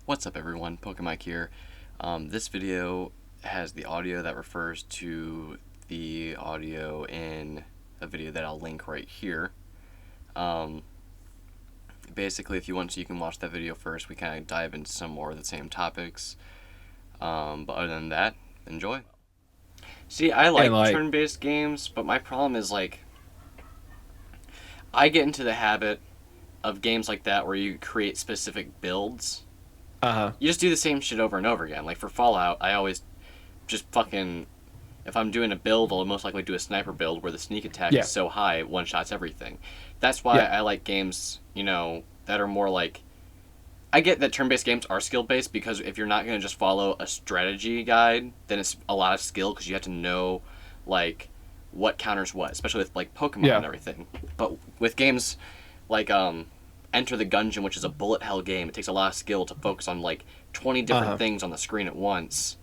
What's up everyone, PokeMike here. This video has the audio that refers to the audio in a video that I'll link right here. Um, Basically, if you want to, you can watch that video first. We kind of dive into some more of the same topics. But other than that, enjoy. See, I like turn-based games, but my problem is, I get into the habit of games like that where you create specific builds. You just do the same shit over and over again. Like for Fallout, I always just fucking, if I'm doing a build, I'll most likely do a sniper build where the sneak attack is so high, it one-shots everything. That's why I like games, that are more like, I get that turn-based games are skill-based because if you're not going to just follow a strategy guide, then it's a lot of skill because you have to know, what counters what, especially with, Pokemon and everything. But with games like, Enter the Gungeon, which is a bullet hell game. It takes a lot of skill to focus on 20 different things on the screen at once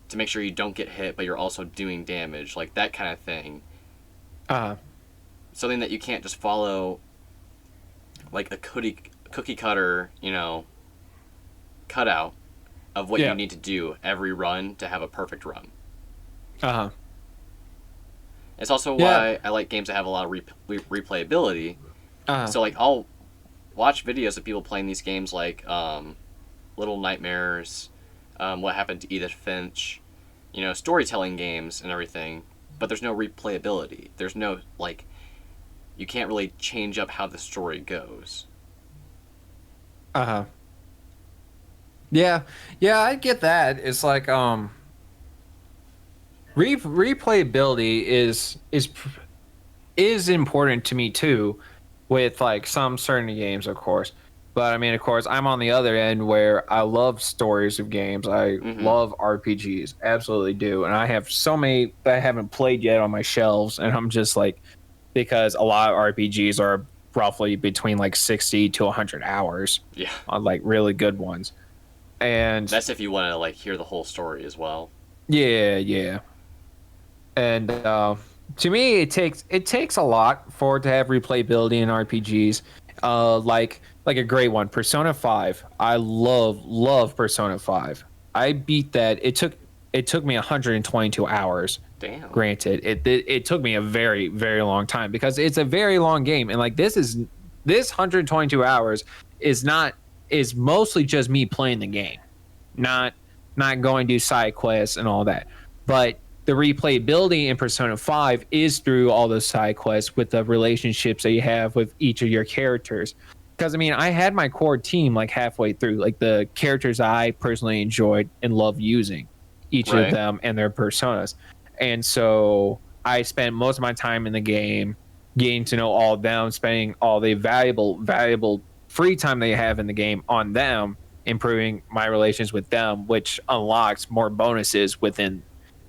to make sure you don't get hit, but you're also doing damage, like that kind of thing. Something that you can't just follow, like a cookie cutter, cutout of what you need to do every run to have a perfect run. It's also why I like games that have a lot of replayability. So I'll watch videos of people playing these games like Little Nightmares, What Happened to Edith Finch, storytelling games and everything, but there's no replayability. There's no, you can't really change up how the story goes. Yeah, I get that. It's like replayability is important to me too, with some certain games, of course. But I mean, of course, I'm on the other end where I love stories of games. I love RPGs, absolutely do, and I have so many that I haven't played yet on my shelves, and I'm just because a lot of RPGs are roughly between 60 to 100 hours. Yeah. On really good ones. And that's if you want to hear the whole story as well. Yeah. And to me, it takes a lot for it to have replayability in RPGs. Like a great one, Persona 5. I love Persona 5. I beat that. It took me 122 hours. Damn. Granted, it took me a very, very long time because it's a very long game, and this 122 hours is mostly just me playing the game, not going to do side quests and all that. But the replayability in Persona 5 is through all those side quests with the relationships that you have with each of your characters. Because, I mean, I had my core team halfway through, the characters I personally enjoyed and love using, each of them and their personas. And so I spent most of my time in the game getting to know all of them, spending all the valuable free time they have in the game on them, improving my relations with them, which unlocks more bonuses within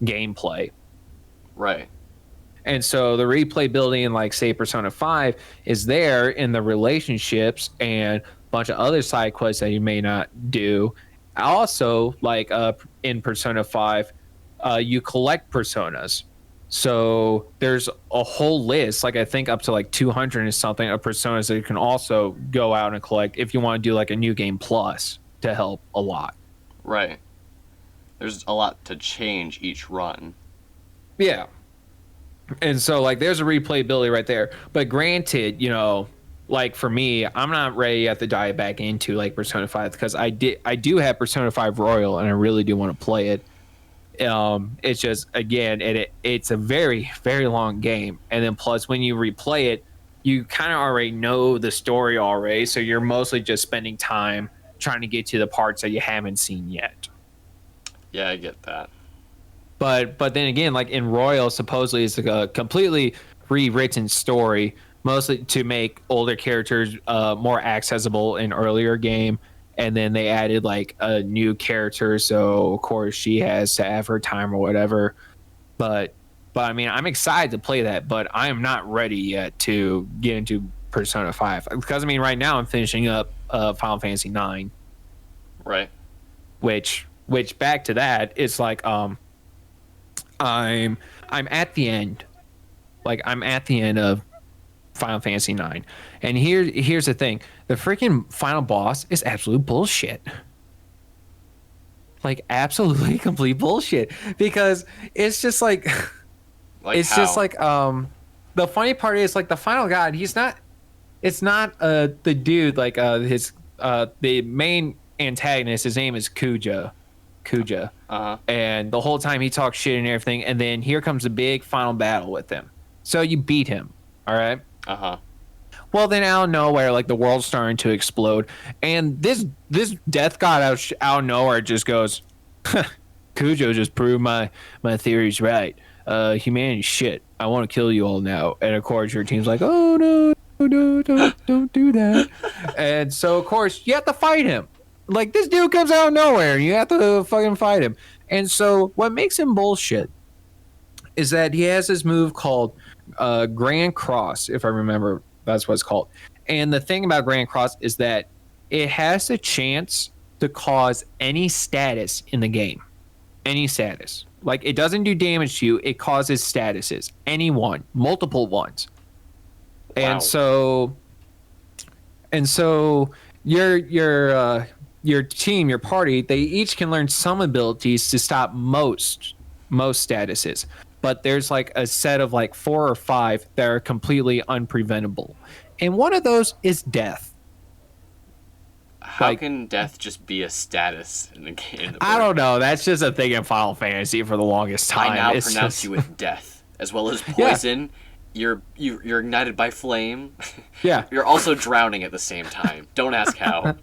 gameplay. Right. And so the replayability in say Persona 5 is there in the relationships and a bunch of other side quests that you may not do. Also, in Persona 5, you collect personas. So there's a whole list, I think up to 200 or something of personas that you can also go out and collect if you want to do a new game plus to help a lot. Right. There's a lot to change each run. Yeah. And so there's a replayability right there. But granted, for me, I'm not ready yet to dive back into Persona 5 because I do have Persona 5 Royal and I really do want to play it. It's just, again, it's a very, very long game, and then plus when you replay it, you kind of already know the story already, so you're mostly just spending time trying to get to the parts that you haven't seen yet. Yeah, I get that. But then again, in Royal, supposedly it's a completely rewritten story, mostly to make older characters more accessible in earlier game. And then they added a new character, so of course she has to have her time or whatever. But I mean, I'm excited to play that, but I am not ready yet to get into Persona 5 because I mean, right now I'm finishing up Final Fantasy 9. Right. Which back to that, it's I'm at the end. I'm at the end of Final Fantasy 9. And here's the thing. The freaking final boss is absolute bullshit. like absolutely complete bullshit because it's just like Like it's how? just like the funny part is like the final god, he's not it's not the dude like his the main antagonist, his name is Kuja. Uh-huh. And the whole time he talks shit and everything, and then here comes the big final battle with him. So you beat him, all right? Uh-huh. Well, then out of nowhere, like the world's starting to explode, and this death god out of nowhere just goes, Cujo just proved my theories right. Humanity's shit. I want to kill you all now. And of course, your team's like, oh no, no, don't do that. And so of course you have to fight him. Like this dude comes out of nowhere, and you have to fucking fight him. And so what makes him bullshit is that he has this move called Grand Cross, if I remember that's what it's called. And the thing about Grand Cross is that it has a chance to cause any status in the game. Any status. Like it doesn't do damage to you, it causes statuses. Any one, multiple ones. Wow. And so your team, your party, they each can learn some abilities to stop most statuses. But there's like a set of like 4 or 5 that are completely unpreventable. And one of those is death. How can death just be a status in the game? I don't know. That's just a thing in Final Fantasy for the longest time. I now pronounce you with death, as well as poison. Yeah. You're ignited by flame. Yeah. You're also drowning at the same time. Don't ask how.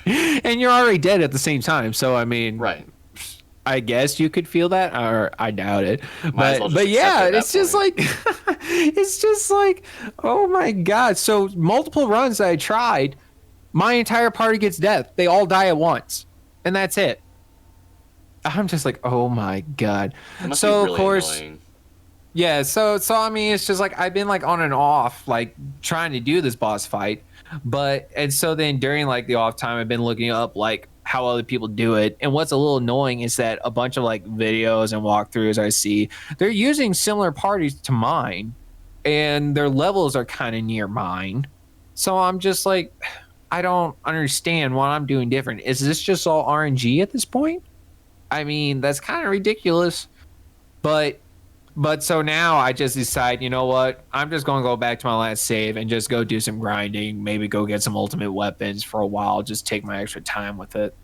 And you're already dead at the same time. So I mean, right. I guess you could feel that, or I doubt it. But yeah, it's just like it's just like, oh my god. So multiple runs I tried, my entire party gets death. They all die at once, and that's it. I'm just like, oh my god. So really of course, annoying. yeah. So I mean, it's just like I've been like on and off, like trying to do this boss fight, and so then during like the off time, I've been looking up like how other people do it. And what's a little annoying is that a bunch of like videos and walkthroughs I see, they're using similar parties to mine, and their levels are kind of near mine. So I'm just like, I don't understand what I'm doing different. Is this just all RNG at this point? I mean, that's kind of ridiculous. But so now I just decide, you know what? I'm just going to go back to my last save and just go do some grinding, maybe go get some ultimate weapons for a while, just take my extra time with it.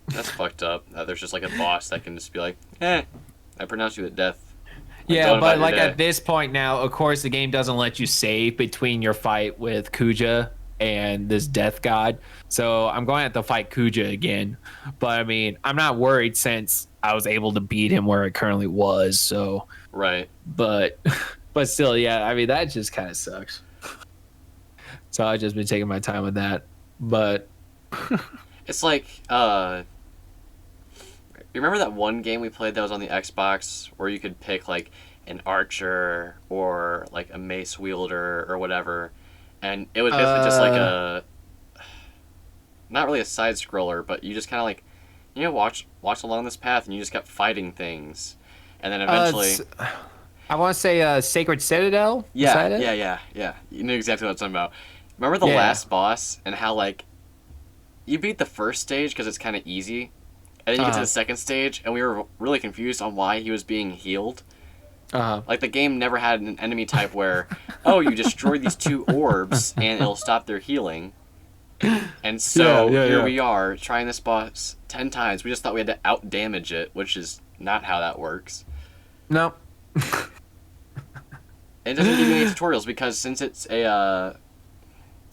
That's fucked up. There's just like a boss that can just be like, I pronounce you at death. Yeah, but like at this point now, of course, the game doesn't let you save between your fight with Kuja and this death god. So I'm going to have to fight Kuja again. But I mean, I'm not worried since I was able to beat him where it currently was. So right. But still, yeah. I mean, that just kind of sucks. So I've just been taking my time with that. But it's like, you remember that one game we played that was on the Xbox where you could pick like an archer or like a mace wielder or whatever, and it was basically just like a, not really a side scroller, but you just kind of like, watch along this path, and you just kept fighting things, and then eventually, I want to say Sacred Citadel. Yeah. You knew exactly what I'm talking about. Remember the last boss and how like you beat the first stage because it's kind of easy, and then you get to the second stage, and we were really confused on why he was being healed. Like the game never had an enemy type where, you destroy these 2 orbs and it'll stop their healing. And so here we are trying this boss 10 times. We just thought we had to out damage it, which is not how that works. No. It doesn't give you any tutorials because since it's a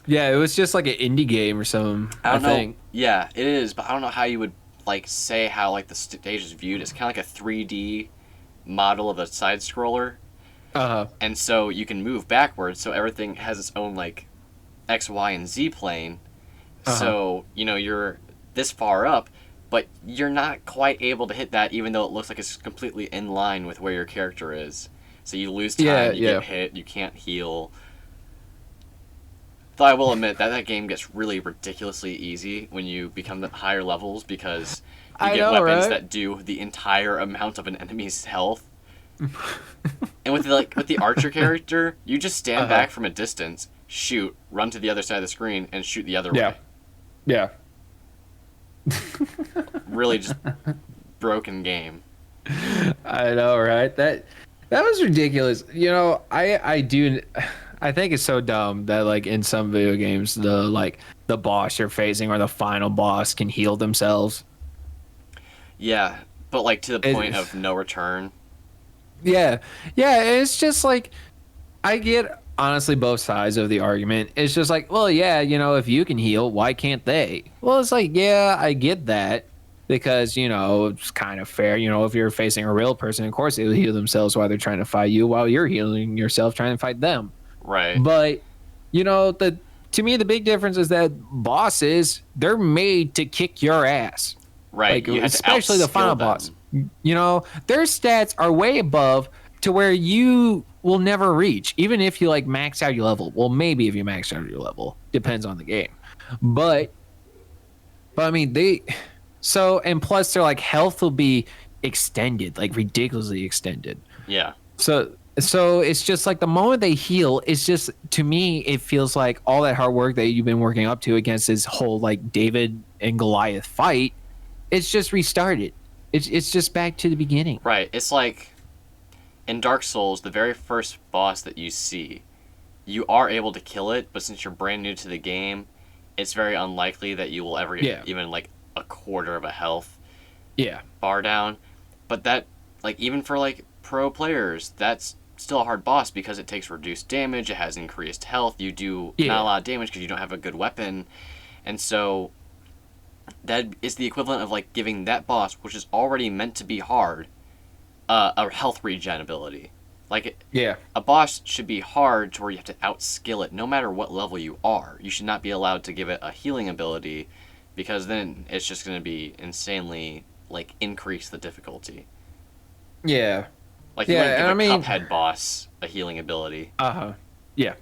yeah, it was just like an indie game or something. I think. Yeah, it is, but I don't know how you would like say how like the stage is viewed. It's kind of like a 3D model of a side scroller. And so you can move backwards, so everything has its own like X, Y, and Z plane. So, you're this far up, but you're not quite able to hit that even though it looks like it's completely in line with where your character is. So you lose time, you get hit, you can't heal. Though I will admit that game gets really ridiculously easy when you become the higher levels because you get weapons that do the entire amount of an enemy's health. And with the archer character, you just stand back from a distance, shoot, run to the other side of the screen, and shoot the other way. Yeah. Really just broken game. I know, right? That was ridiculous. You know, I think it's so dumb that like in some video games the boss you're facing or the final boss can heal themselves. Yeah, but like to the It, point of no return. yeah. Yeah, it's just like I get honestly both sides of the argument. It's just like, well, yeah, you know, if you can heal, why can't they? Well, it's like, yeah, I get that because, you know, it's kind of fair. You know, if you're facing a real person, of course they'll heal themselves while they're trying to fight you, while you're healing yourself trying to fight them. Right. But, you know, to me the big difference is that bosses, they're made to kick your ass. Right. Like You have to especially the final outskill boss. them. You know, their stats are way above to where you will never reach, even if you like max out your level. Well, maybe if you max out your level, depends on the game. But I mean and plus their like health will be extended, like ridiculously extended. Yeah. So it's just like the moment they heal, it's just to me it feels like all that hard work that you've been working up to against this whole like David and Goliath fight, it's just restarted. It's just back to the beginning. Right. It's like in Dark Souls, the very first boss that you see, you are able to kill it, but since you're brand new to the game, it's very unlikely that you will ever get even like a quarter of a health bar down. But that, like, even for like pro players, that's still a hard boss because it takes reduced damage, it has increased health, you do not a lot of damage because you don't have a good weapon. And so that is the equivalent of like giving that boss, which is already meant to be hard, a health regen ability. Like, a boss should be hard to where you have to outskill it no matter what level you are. You should not be allowed to give it a healing ability because then it's just going to be insanely, like, increase the difficulty. Yeah. Like, you wouldn't give a Cuphead boss a healing ability. Yeah.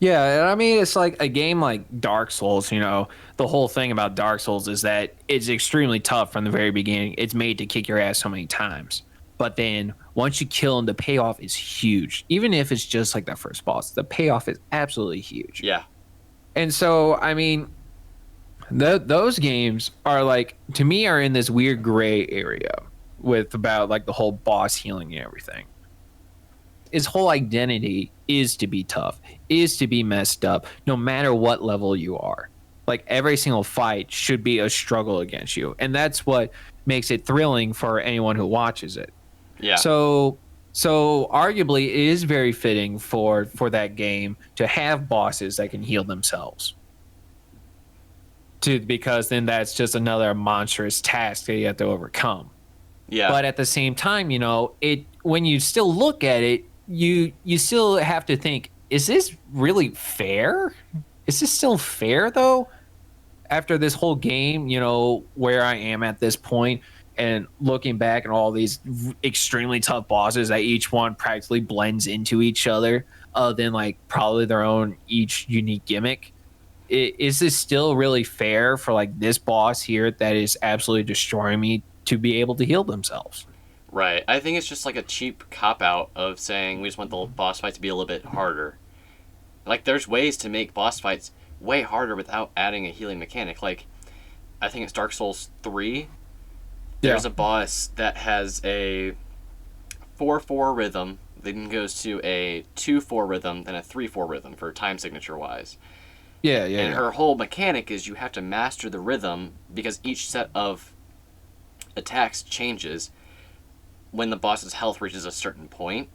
Yeah, and I mean, it's like a game like Dark Souls, you know, the whole thing about Dark Souls is that it's extremely tough from the very beginning. It's made to kick your ass so many times. But then once you kill him, the payoff is huge. Even if it's just like that first boss, the payoff is absolutely huge. Yeah. And so, I mean, those games are like, to me, are in this weird gray area with about like the whole boss healing and everything. His whole identity is to be tough, is to be messed up, no matter what level you are. Like every single fight should be a struggle against you, and that's what makes it thrilling for anyone who watches it. Yeah. So arguably, it is very fitting for that game to have bosses that can heal themselves. Because then that's just another monstrous task that you have to overcome. Yeah. But at the same time, you know, when you still look at it, you still have to think, is this really fair? Is this still fair though? After this whole game, you know, where I am at this point and looking back at all these extremely tough bosses that each one practically blends into each other, then like probably their own each unique gimmick. Is this still really fair for like this boss here that is absolutely destroying me to be able to heal themselves? Right. I think it's just like a cheap cop-out of saying we just want the boss fight to be a little bit harder. Like, there's ways to make boss fights way harder without adding a healing mechanic. Like, I think it's Dark Souls 3. There's a boss that has a 4-4 rhythm, then goes to a 2-4 rhythm, then a 3-4 rhythm for time signature-wise. And her whole mechanic is you have to master the rhythm because each set of attacks changes when the boss's health reaches a certain point.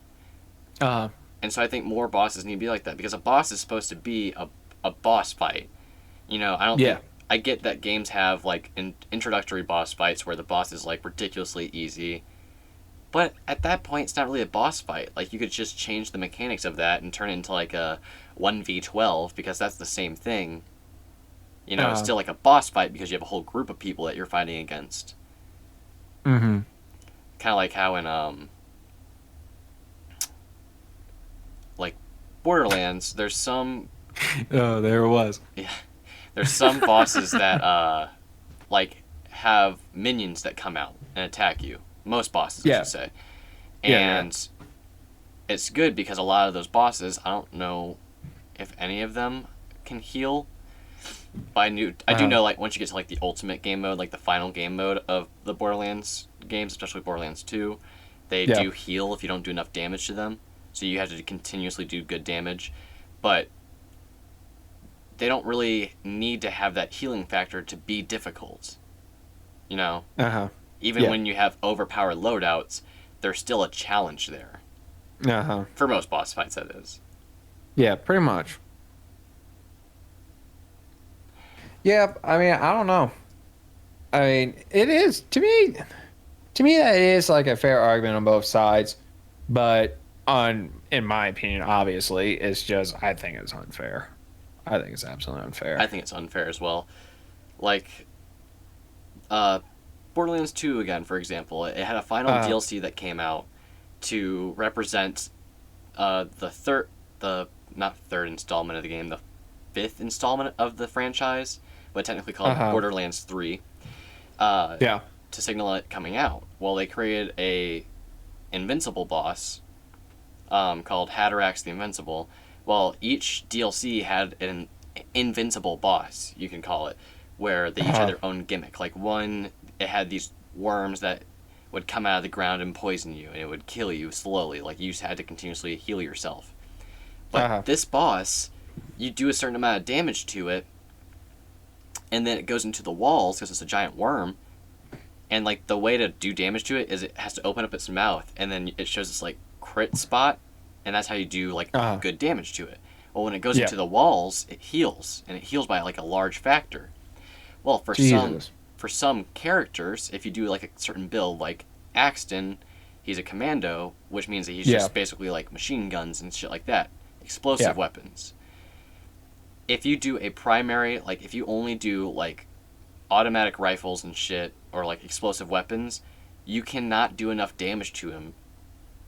And so I think more bosses need to be like that because a boss is supposed to be a boss fight. You know, I don't think... I get that games have, like, introductory boss fights where the boss is, like, ridiculously easy. But at that point, it's not really a boss fight. Like, you could just change the mechanics of that and turn it into, like, a 1v12 because that's the same thing. You know, it's still, like, a boss fight because you have a whole group of people that you're fighting against. Mm-hmm. Kind of like how in, like, Borderlands, there's some... Oh, there it was. Yeah. There's some bosses that, like, have minions that come out and attack you. Most bosses, I should say. And it's good because a lot of those bosses, I don't know if any of them can heal. But I do know like once you get to like the ultimate game mode, like the final game mode of the Borderlands games, especially Borderlands 2, they do heal if you don't do enough damage to them. So you have to continuously do good damage, but they don't really need to have that healing factor to be difficult. You know? Even when you have overpowered loadouts, there's still a challenge there. For most boss fights, that is. Yeah, pretty much. Yeah, I mean, I don't know. I mean, it is to me. To me, that is like a fair argument on both sides, but in my opinion, obviously, it's just I think it's unfair. I think it's absolutely unfair. I think it's unfair as well. Like, Borderlands 2 again, for example, it had a final DLC that came out to represent the not third installment of the game, the fifth installment of the franchise, but technically called Borderlands 3. To signal it coming out. Well, they created a invincible boss called Hatterax the Invincible. Well, each DLC had an invincible boss, you can call it, where they each had their own gimmick. Like one, it had these worms that would come out of the ground and poison you, and it would kill you slowly. Like you just had to continuously heal yourself. But this boss, you do a certain amount of damage to it, and then it goes into the walls because it's a giant worm. And like the way to do damage to it is it has to open up its mouth, and then it shows this like crit spot, and that's how you do like good damage to it. Well, when it goes into the walls, it heals, and it heals by like a large factor. Well, for some characters, if you do like a certain build, like Axton, he's a commando, which means that he's just basically like machine guns and shit like that, explosive weapons. If you do a primary, like if you only do like automatic rifles and shit, or like explosive weapons, you cannot do enough damage to him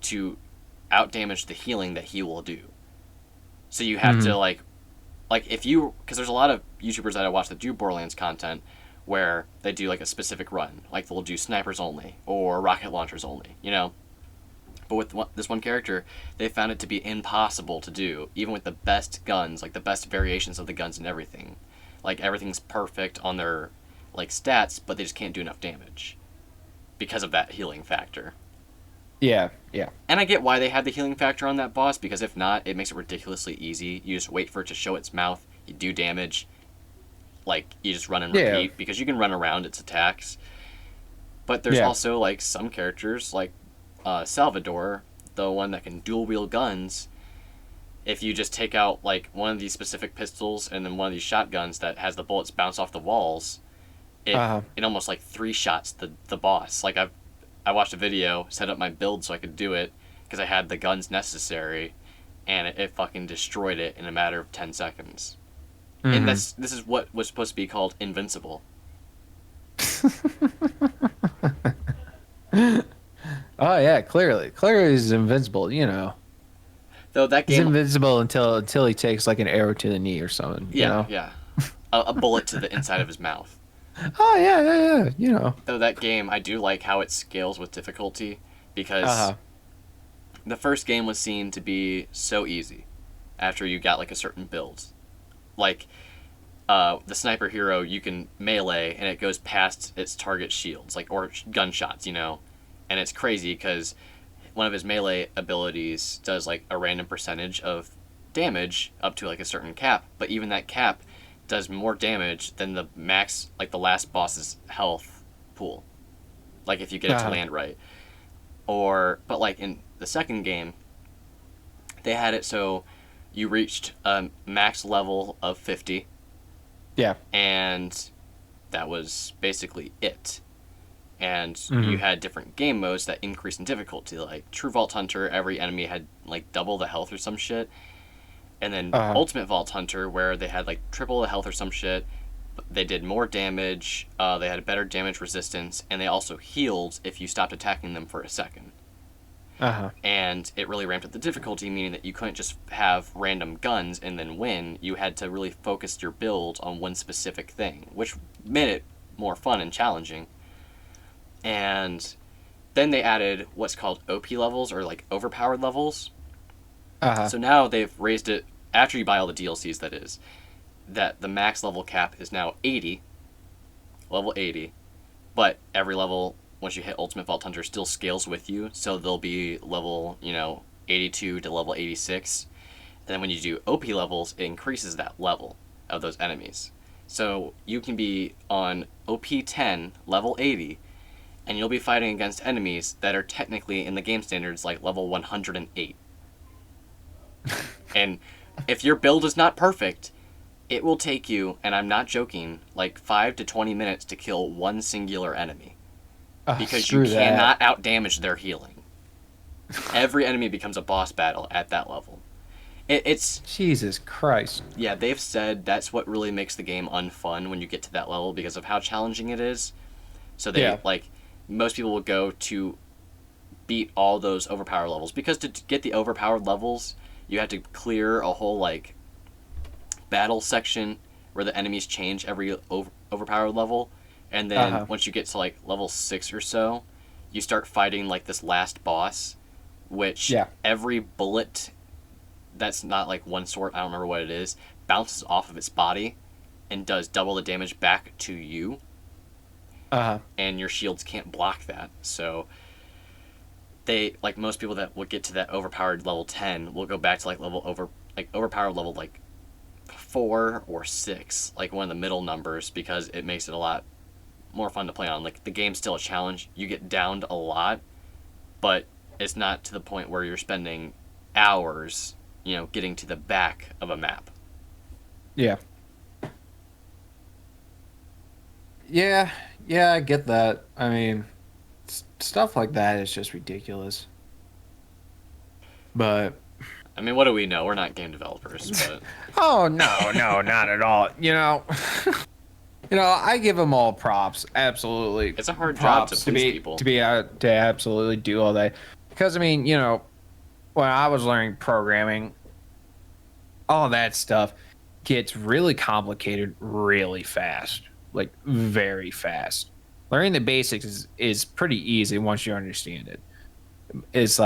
to outdamage the healing that he will do. So you have to like if you, because there's a lot of YouTubers that I watch that do Borderlands content where they do like a specific run, like they'll do snipers only or rocket launchers only, you know. But with this one character, they found it to be impossible to do, even with the best guns, like the best variations of the guns and everything. Like everything's perfect on their like stats, but they just can't do enough damage because of that healing factor. Yeah. And I get why they had the healing factor on that boss, because if not, it makes it ridiculously easy. You just wait for it to show its mouth, you do damage, like you just run and repeat, because you can run around its attacks. But there's also like some characters, like Salvador, the one that can dual wield guns. If you just take out like one of these specific pistols and then one of these shotguns that has the bullets bounce off the walls, it almost like 3-shots the boss. Like I watched a video, set up my build so I could do it because I had the guns necessary, and it fucking destroyed it in a matter of 10 seconds. And this is what was supposed to be called invincible. Oh yeah, clearly he's invincible. You know, though that game he's invincible until he takes like an arrow to the knee or something. Yeah, you know? a bullet to the inside of his mouth. Oh yeah. You know. Though that game, I do like how it scales with difficulty, because the first game was seen to be so easy after you got like a certain build. Like the sniper hero, you can melee and it goes past its target shields, like, or gunshots, you know. And it's crazy because one of his melee abilities does like a random percentage of damage up to like a certain cap, but even that cap does more damage than the max, like the last boss's health pool, like if you get it to land right. But like in the second game, they had it so you reached a max level of 50, and that was basically it. And you had different game modes that increased in difficulty, like True Vault Hunter, every enemy had like double the health or some shit. And then Ultimate Vault Hunter, where they had like triple the health or some shit. They did more damage, they had a better damage resistance, and they also healed if you stopped attacking them for a second. And it really ramped up the difficulty, meaning that you couldn't just have random guns and then win. You had to really focus your build on one specific thing, which made it more fun and challenging. And then they added what's called OP levels, or like overpowered levels. So now they've raised it, after you buy all the DLCs, that is, that the max level cap is now 80, level 80, but every level, once you hit Ultimate Vault Hunter, still scales with you, so they'll be level, 82 to level 86. And then when you do OP levels, it increases that level of those enemies. So you can be on OP 10, level 80, and you'll be fighting against enemies that are technically, in the game standards, like level 108. And if your build is not perfect, it will take you, and I'm not joking, like 5 to 20 minutes to kill one singular enemy. Because you cannot outdamage their healing. Every enemy becomes a boss battle at that level. It's Jesus Christ. Yeah, they've said that's what really makes the game unfun when you get to that level because of how challenging it is. So they most people will go to beat all those overpowered levels, because to get the overpowered levels, you have to clear a whole like battle section where the enemies change every overpowered level, and then once you get to like level 6 or so, you start fighting like this last boss, which every bullet that's not like one sort, I don't remember what it is, bounces off of its body and does double the damage back to you. And your shields can't block that. So they, like most people that will get to that overpowered level 10 will go back to like overpowered level like 4 or 6, like one of the middle numbers, because it makes it a lot more fun to play on. Like the game's still a challenge. You get downed a lot, but it's not to the point where you're spending hours getting to the back of a map. Yeah, I get that. I mean, stuff like that is just ridiculous. But I mean, what do we know? We're not game developers, but oh no, not at all. I give them all props. Absolutely, it's a hard job to please people. To absolutely do all that, because I mean, when I was learning programming, all that stuff gets really complicated really fast, like very fast. Learning the basics is pretty easy once you understand it. It's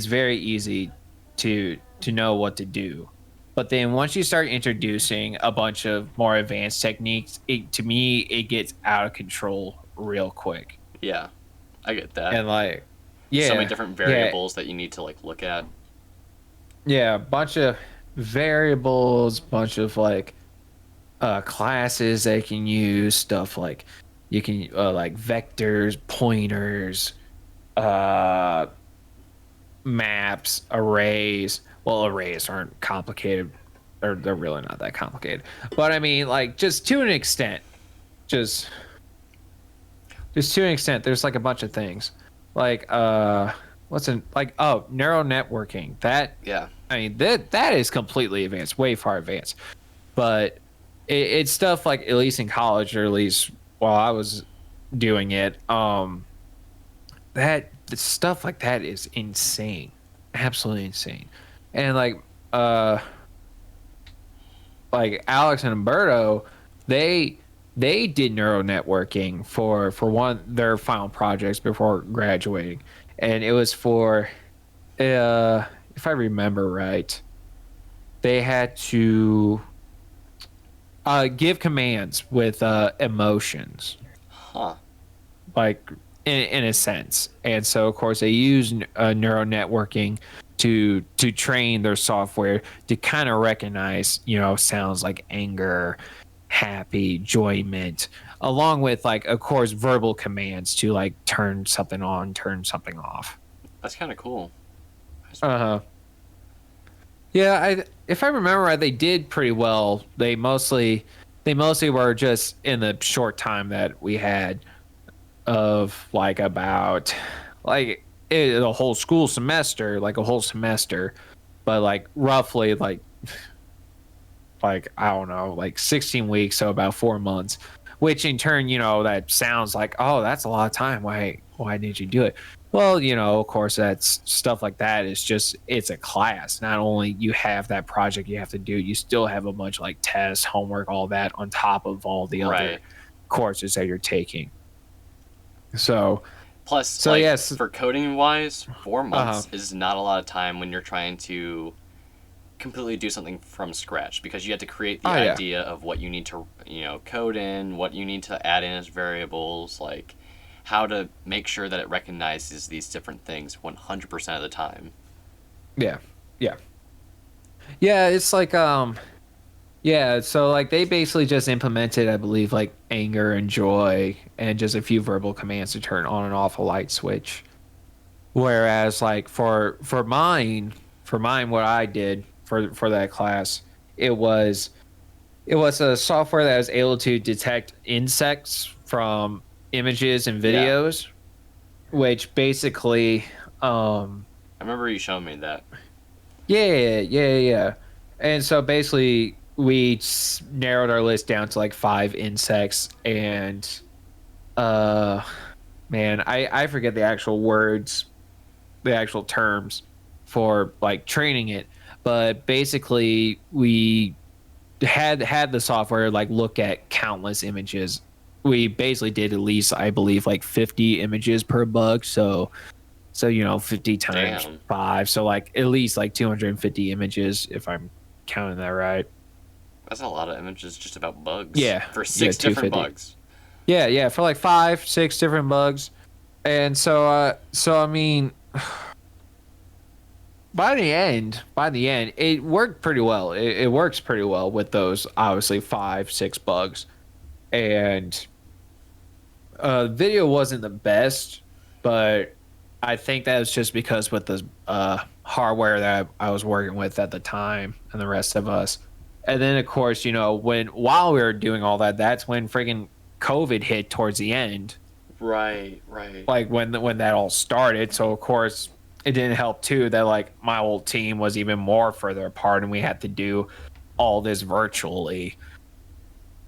very easy to know what to do. But then once you start introducing a bunch of more advanced techniques, to me it gets out of control real quick. Yeah, I get that. And so many different variables that you need to look at. Yeah, a bunch of variables, bunch of classes they can use, stuff like you can like vectors, pointers, maps, arrays. Well, arrays aren't complicated, or they're really not that complicated. But I mean, just to an extent, just to an extent, there's a bunch of things neural networking. That I mean that is completely advanced, way far advanced. But it's stuff at least in college, or at least while I was doing it, that the stuff like that is insane, absolutely insane. And Alex and Umberto, they did neural networking for one their final projects before graduating, and it was for if I remember right, they had to give commands with emotions, in a sense. And so of course they use neural networking to train their software to kind of recognize sounds like anger, happy, enjoyment, along with of course verbal commands to turn something on, turn something off. That's kind of cool. Yeah, if I remember right, they did pretty well. They mostly were just in the short time that we had of about a whole school semester, a whole semester, but roughly I don't know, 16 weeks, so about 4 months, which in turn, that sounds oh, that's a lot of time. Why did you do it? Well, of course, that's stuff like that is just, it's a class. Not only you have that project you have to do, you still have a bunch tests, homework, all that on top of all the other courses that you're taking. So, yes, for coding wise, 4 months is not a lot of time when you're trying to completely do something from scratch because you had to create the yeah. idea of what you need to, code in, what you need to add in as variables, like how to make sure that it recognizes these different things 100% of the time. Yeah. Yeah. Yeah, it's like yeah, so like they basically just implemented, I believe, like anger and joy and just a few verbal commands to turn on and off a light switch. Whereas like for mine what I did for that class, it was it was a software that was able to detect insects from images and Yeah. videos, which basically I remember you showing me that. yeah. And so basically, we narrowed our list down to like 5 insects, and uh, man, I forget the actual words, the actual terms for like training it, but basically we had the software like look at countless images. We basically did at least, I believe, like 50 images per bug. So 50 times Damn. 5, so like at least like 250 images if I'm counting that right. That's a lot of images just about bugs Yeah, for yeah, 6 different 250. bugs. Yeah, for like 5, 6 different bugs. And so I mean, by the end, it worked pretty well. It works pretty well with those obviously 5, 6 bugs. And video wasn't the best, but I think that was just because with the hardware that I was working with at the time and the rest of us. And then of course, while we were doing all that, that's when friggin' COVID hit towards the end, Right, right. like when that all started. So of course, it didn't help too that like my old team was even more further apart and we had to do all this virtually.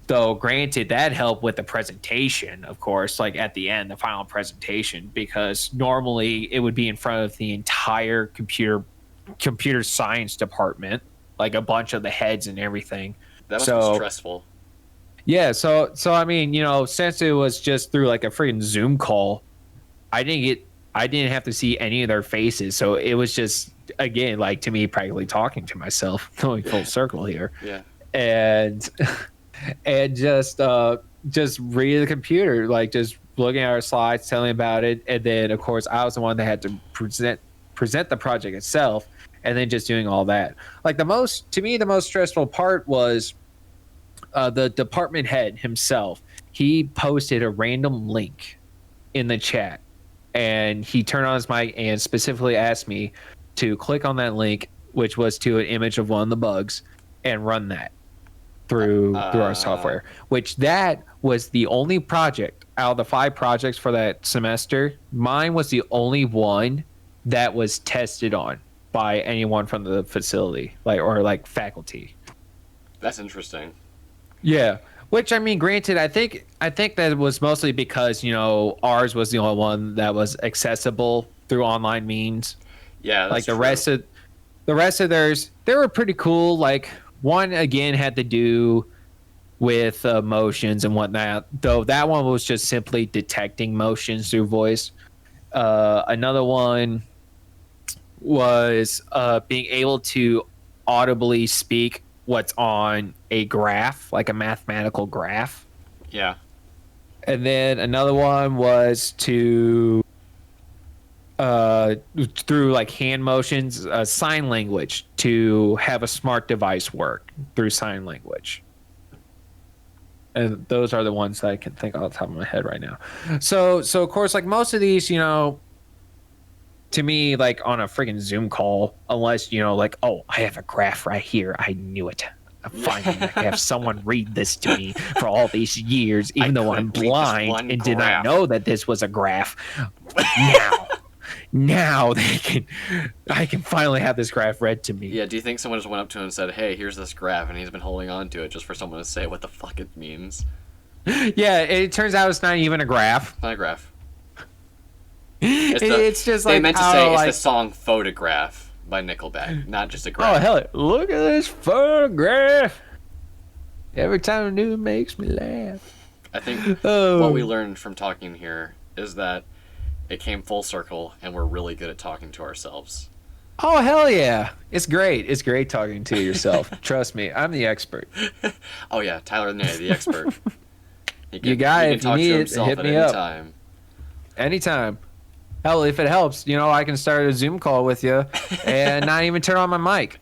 Though, granted, that helped with the presentation, of course, like at the end, the final presentation, because normally it would be in front of the entire computer science department, like a bunch of the heads and everything. That must be So stressful. yeah, so I mean, since it was just through like a freaking Zoom call, I didn't have to see any of their faces, so it was just again like to me practically talking to myself, going full circle here, Yeah. and. And just read the computer, like just looking at our slides, telling about it, and then of course I was the one that had to present the project itself, and then just doing all that. Like the most stressful part was the department head himself. He posted a random link in the chat, and he turned on his mic and specifically asked me to click on that link, which was to an image of one of the bugs, and run that through our software, which that was the only project out of the 5 projects for that semester. Mine was the only one that was tested on by anyone from the facility, like faculty. That's interesting. Yeah, which I mean, granted, I think that was mostly because ours was the only one that was accessible through online means. Yeah, that's Like true. the rest of theirs, they were pretty cool. Like one again had to do with motions and whatnot, though that one was just simply detecting motions through voice. Another one was being able to audibly speak what's on a graph, like a mathematical graph. Yeah. And then another one was to through like hand motions, sign language, to have a smart device work through sign language. And those are the ones that I can think off the top of my head right now. So of course, like most of these, to me, like on a freaking Zoom call, unless like, oh, I have a graph right here, I knew it. Finally, I can have someone read this to me for all these years, even though I'm blind and did not know that this was a graph. Now I can finally have this graph read to me. Yeah, do you think someone just went up to him and said, hey, here's this graph, and he's been holding on to it just for someone to say what the fuck it means? Yeah, it turns out it's not even a graph. It's not a graph. It's just like they meant to say it's the song Photograph by Nickelback, not just a graph. Oh, hell, look at this photograph. Every time I do it makes me laugh. I think what we learned from talking here is that it came full circle, and we're really good at talking to ourselves. Oh hell yeah! It's great. It's great talking to yourself. Trust me, I'm the expert. Oh yeah, Tyler the expert. You got He it. can If you talk to need it, himself hit at me any up time. anytime. Hell, if it helps, I can start a Zoom call with you and not even turn on my mic.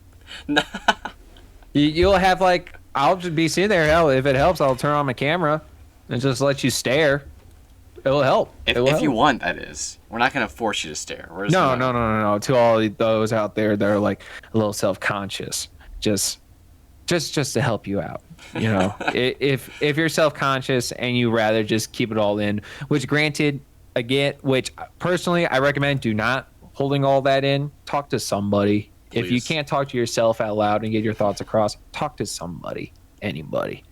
You'll have I'll just be sitting there. Hell, if it helps, I'll turn on my camera and just let you stare. It'll help. If you want, that is. We're not gonna force you to stare. We're just No, gonna... no. To all those out there that are like a little self-conscious, just to help you out. If you're self-conscious and you rather just keep it all in, which granted, again, which personally I recommend, do not holding all that in. Talk to somebody. Please. If you can't talk to yourself out loud and get your thoughts across, talk to somebody, anybody.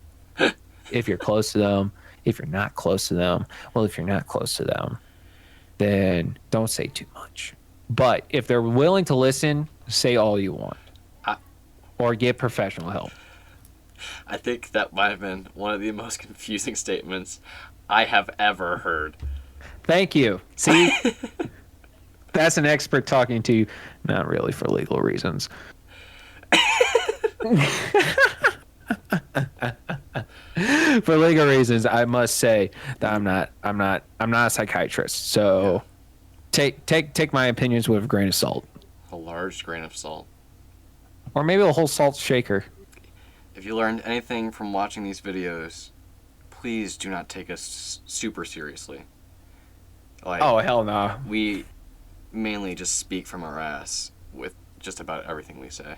If you're close to them, if you're not close to them, well, if you're not close to them, then don't say too much. But if they're willing to listen, say all you want. Or get professional help. I think that might have been one of the most confusing statements I have ever heard. Thank you. See? That's an expert talking to you. Not really for legal reasons. For legal reasons, I must say that I'm not a psychiatrist. So take my opinions with a grain of salt. A large grain of salt. Or maybe a whole salt shaker. If you learned anything from watching these videos, please do not take us super seriously. Oh, hell no. We mainly just speak from our ass with just about everything we say.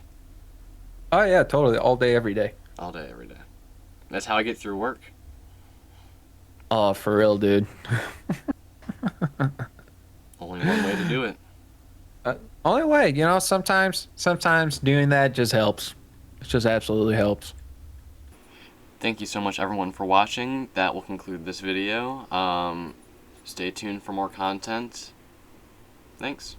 Oh, yeah, totally. All day, every day. All day, every day. That's how I get through work. Oh, for real, dude. Only one way to do it. Only way, sometimes doing that just helps. It just absolutely helps. Thank you so much, everyone, for watching. That will conclude this video. Stay tuned for more content. Thanks.